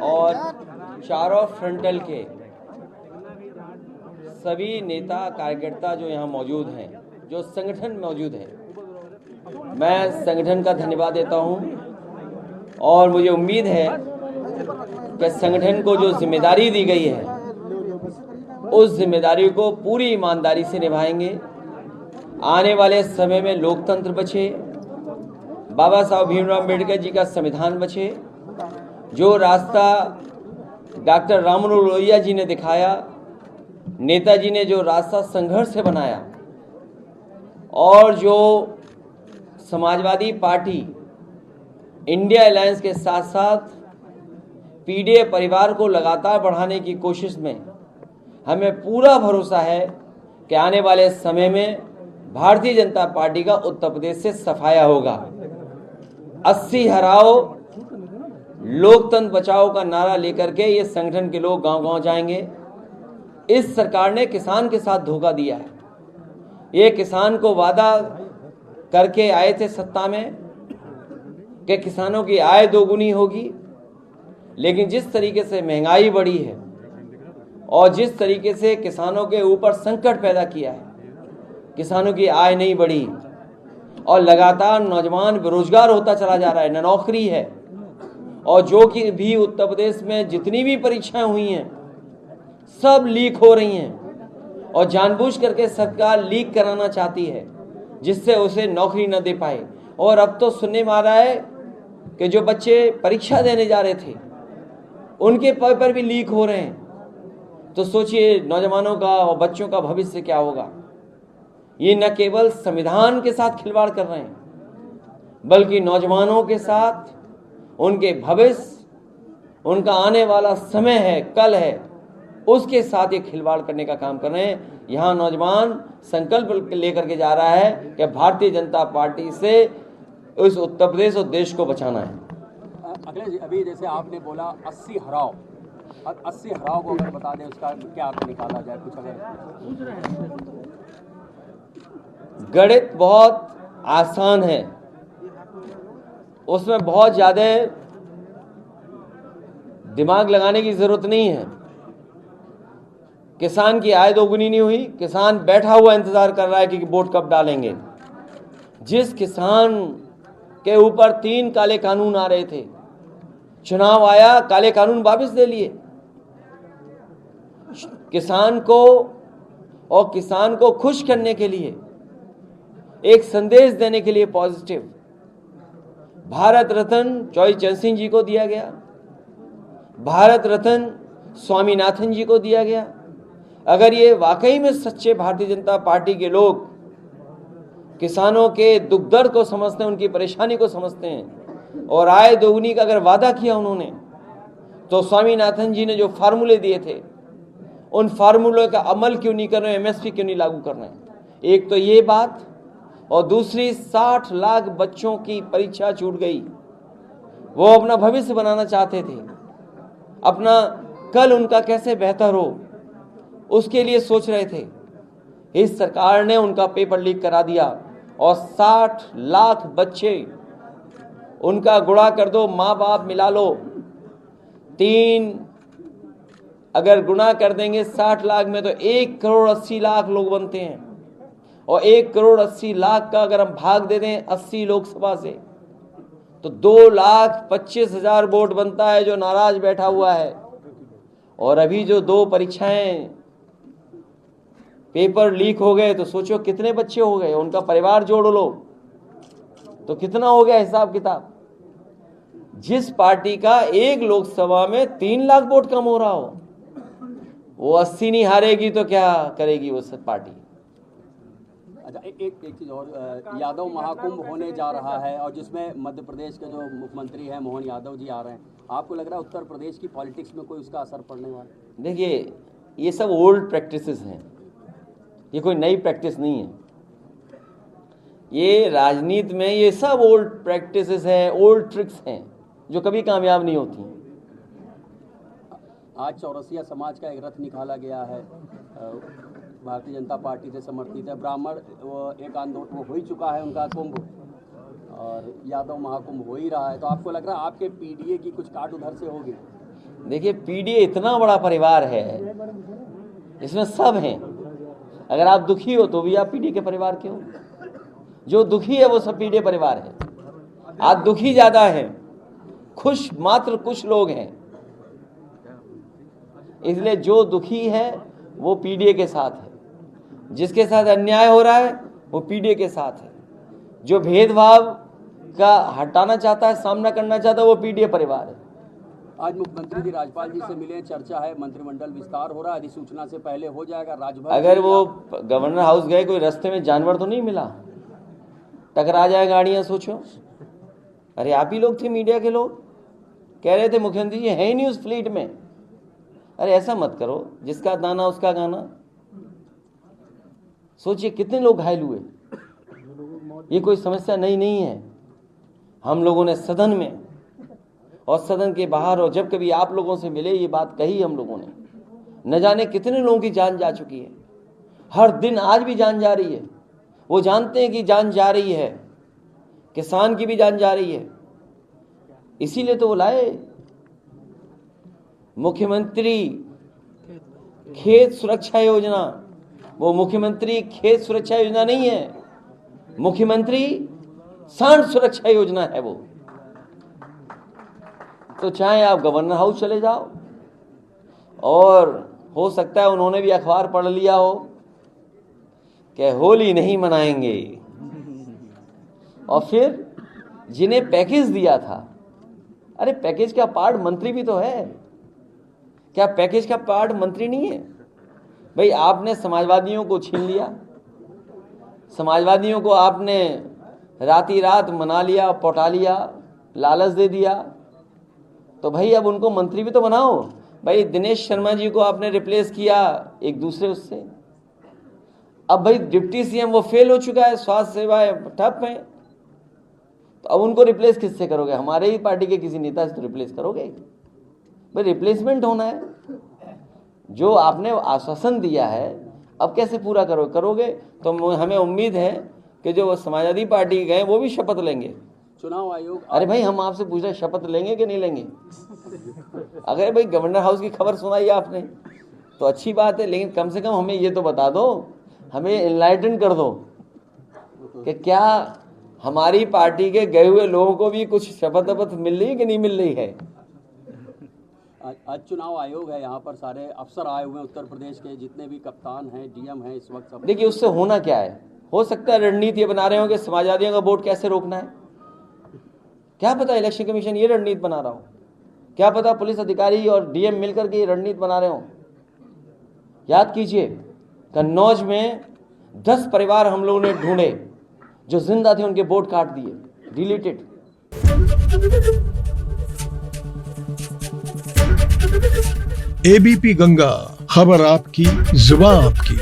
और चारों फ्रंटल के सभी नेता कार्यकर्ता जो यहाँ मौजूद हैं, जो संगठन मौजूद है, मैं संगठन का धन्यवाद देता हूँ और मुझे उम्मीद है कि संगठन को जो जिम्मेदारी दी गई है उस जिम्मेदारी को पूरी ईमानदारी से निभाएंगे। आने वाले समय में लोकतंत्र बचे, बाबा साहब भीमराव अम्बेडकर जी का संविधान बचे, जो रास्ता डॉक्टर राम मनोहर लोहिया जी ने दिखाया, नेताजी ने जो रास्ता संघर्ष से बनाया और जो समाजवादी पार्टी इंडिया अलायंस के साथ साथ पीडीए परिवार को लगातार बढ़ाने की कोशिश में हमें पूरा भरोसा है कि आने वाले समय में भारतीय जनता पार्टी का उत्तर प्रदेश से सफाया होगा। 80 हराओ लोकतंत्र बचाओ का नारा लेकर के ये संगठन के लोग गांव-गांव जाएंगे। इस सरकार ने किसान के साथ धोखा दिया है। ये किसान को वादा करके आए थे सत्ता में कि किसानों की आय दोगुनी होगी, लेकिन जिस तरीके से महंगाई बढ़ी है और जिस तरीके से किसानों के ऊपर संकट पैदा किया है, किसानों की आय नहीं बढ़ी और लगातार नौजवान बेरोजगार होता चला जा रहा है, न नौकरी है। और जो कि भी उत्तर प्रदेश में जितनी भी परीक्षाएं हुई हैं सब लीक हो रही हैं और जानबूझ करके सरकार लीक कराना चाहती है जिससे उसे नौकरी न दे पाए। और अब तो सुनने में आ रहा है कि जो बच्चे परीक्षा देने जा रहे थे उनके पेपर भी लीक हो रहे हैं। तो सोचिए नौजवानों का और बच्चों का भविष्य क्या होगा। ये न केवल संविधान के साथ खिलवाड़ कर रहे हैं बल्कि नौजवानों के साथ उनके भविष्य, उनका आने वाला समय है, कल है, उसके साथ ये खिलवाड़ करने का काम कर रहे हैं। यहाँ नौजवान संकल्प लेकर के जा रहा है कि भारतीय जनता पार्टी से उस उत्तर प्रदेश और देश को बचाना है। अखिलेश जी, अभी जैसे आपने बोला 80 हराओ, 80 हराओ को अगर बता दें उसका क्या अर्थ निकाला जाए, कुछ अगर? गणित बहुत आसान है, उसमें बहुत ज्यादा दिमाग लगाने की जरूरत नहीं है। किसान की आय दोगुनी नहीं हुई, किसान बैठा हुआ इंतजार कर रहा है कि वोट कब डालेंगे। जिस किसान के ऊपर 3 काले कानून आ रहे थे, चुनाव आया, काले कानून वापस ले लिए। किसान को खुश करने के लिए, एक संदेश देने के लिए पॉजिटिव भारत रत्न चौधरी चरण सिंह जी को दिया गया, भारत रत्न स्वामीनाथन जी को दिया गया। अगर ये वाकई में सच्चे भारतीय जनता पार्टी के लोग किसानों के दुख दर्द को समझते हैं, उनकी परेशानी को समझते हैं और आय दोगुनी का अगर वादा किया उन्होंने, तो स्वामीनाथन जी ने जो फार्मूले दिए थे उन फार्मूलों का अमल क्यों नहीं कर रहे, एमएसपी क्यों नहीं लागू कर रहे हैं। एक तो ये बात, और दूसरी 60 लाख बच्चों की परीक्षा छूट गई। वो अपना भविष्य बनाना चाहते थे, अपना कल उनका कैसे बेहतर हो उसके लिए सोच रहे थे। इस सरकार ने उनका पेपर लीक करा दिया और 60 लाख बच्चे, उनका गुणा कर दो, माँ बाप मिला लो, 3 अगर गुणा कर देंगे 60 लाख में तो 1 करोड़ 80 लाख लोग बनते हैं। और 1 करोड़ 80 लाख का अगर हम भाग दे दें 80 लोकसभा से तो 2,25,000 वोट बनता है जो नाराज बैठा हुआ है। और अभी जो 2 परीक्षाएं पेपर लीक हो गए तो सोचो कितने बच्चे हो गए, उनका परिवार जोड़ लो तो कितना हो गया हिसाब किताब। जिस पार्टी का एक लोकसभा में 3 लाख वोट कम हो रहा हो, वो 80 नहीं हारेगी तो क्या करेगी वो सब पार्टी। अच्छा, एक चीज़ और, यादव महाकुंभ होने जा रहा है और जिसमें मध्य प्रदेश के जो मुख्यमंत्री हैं मोहन यादव जी आ रहे हैं, आपको लग रहा है उत्तर प्रदेश की पॉलिटिक्स में कोई उसका असर पड़ने वाला? देखिए, ये सब ओल्ड प्रैक्टिसेस हैं, ये कोई नई प्रैक्टिस नहीं है। ये राजनीति में ये सब ओल्ड प्रैक्टिसेस हैं, ओल्ड ट्रिक्स हैं जो कभी कामयाब नहीं होती। आज चौरसिया समाज का एक रथ निकाला गया है, भारतीय जनता पार्टी से समर्थित है। ब्राह्मण वो एक आंदोलन वो हो ही चुका है उनका कुंभ, और यादव महाकुंभ हो ही रहा है, तो आपको लग रहा है आपके पीडीए की कुछ काट उधर से होगी? देखिए, पीडीए इतना बड़ा परिवार है, इसमें सब हैं। अगर आप दुखी हो तो भी आप पीडीए के परिवार के हो। जो दुखी है वो सब पीडीए परिवार है। आज दुखी ज्यादा है, खुश मात्र कुछ लोग हैं। इसलिए जो दुखी है वो पीडीए के साथ है, जिसके साथ अन्याय हो रहा है वो पीडीए के साथ है, जो भेदभाव का हटाना चाहता है, सामना करना चाहता है, वो पीडीए परिवार है। आज मुख्यमंत्री जी राज्यपाल जी से मिले, चर्चा है, मंत्रिमंडल विस्तार हो रहा है, अधिसूचना से पहले हो जाएगा। राजभर अगर वो गवर्नर हाउस गए, कोई रास्ते में जानवर तो नहीं मिला, टकरा जाए गाड़ियां, सोचो। अरे आप ही लोग थे, मीडिया के लोग कह रहे थे मुख्यमंत्री जी है ही नहीं उस फ्लीट में। अरे ऐसा मत करो, जिसका दाना उसका गाना। सोचिए कितने लोग घायल हुए। ये कोई समस्या नहीं है। हम लोगों ने सदन में और सदन के बाहर और जब कभी आप लोगों से मिले ये बात कही हम लोगों ने। न जाने कितने लोगों की जान जा चुकी है, हर दिन आज भी जान जा रही है। वो जानते हैं कि जान जा रही है, किसान की भी जान जा रही है, इसीलिए तो वो लाए मुख्यमंत्री खेत सुरक्षा योजना। वो मुख्यमंत्री खेत सुरक्षा योजना नहीं है, मुख्यमंत्री सांड सुरक्षा योजना है वो। तो चाहे आप गवर्नर हाउस चले जाओ, और हो सकता है उन्होंने भी अखबार पढ़ लिया हो कि होली नहीं मनाएंगे, और फिर जिन्हें पैकेज दिया था, अरे पैकेज का पार्ट मंत्री भी तो है, क्या पैकेज का पार्ट मंत्री नहीं है? भाई आपने समाजवादियों को छीन लिया, समाजवादियों को आपने राती रात मना लिया, पटा लिया, लालच दे दिया, तो भाई अब उनको मंत्री भी तो बनाओ। भाई दिनेश शर्मा जी को आपने रिप्लेस किया एक दूसरे उससे। अब भाई डिप्टी सीएम वो फेल हो चुका है, स्वास्थ्य सेवाएं ठप हैं, तो अब उनको रिप्लेस किससे करोगे? हमारे ही पार्टी के किसी नेता से तो रिप्लेस करोगे। भाई रिप्लेसमेंट होना है। जो आपने आश्वासन दिया है अब कैसे पूरा करोगे? तो हमें उम्मीद है कि जो समाजवादी पार्टी गए वो भी शपथ लेंगे। चुनाव आयोग, अरे भाई हम आपसे पूछ रहे शपथ लेंगे कि नहीं लेंगे? अगर भाई गवर्नर हाउस की खबर सुनाई आपने तो अच्छी बात है, लेकिन कम से कम हमें ये तो बता दो, हमें एनलाइटन कर दो कि क्या हमारी पार्टी के गए हुए लोगों को भी कुछ शपथ मिल रही है कि नहीं मिल रही है। आज चुनाव आयोग है, यहाँ पर सारे अफसर आए हुए हैं उत्तर प्रदेश के, जितने भी कप्तान हैं, डीएम हैं इस वक्त सब। देखिए उससे होना क्या है, हो सकता है रणनीति बना रहे हो कि समाजवादियों का वोट कैसे रोकना है। क्या पता इलेक्शन कमीशन ये रणनीति बना रहा हो, क्या पता पुलिस अधिकारी और डीएम मिलकर के ये रणनीति बना रहे हो। याद कीजिए कन्नौज में 10 परिवार हम लोगों ने ढूंढे, जो जिंदा थे उनके वोट काट दिए, डिलीटेड। एबीपी गंगा, खबर आपकी, जुबान आपकी।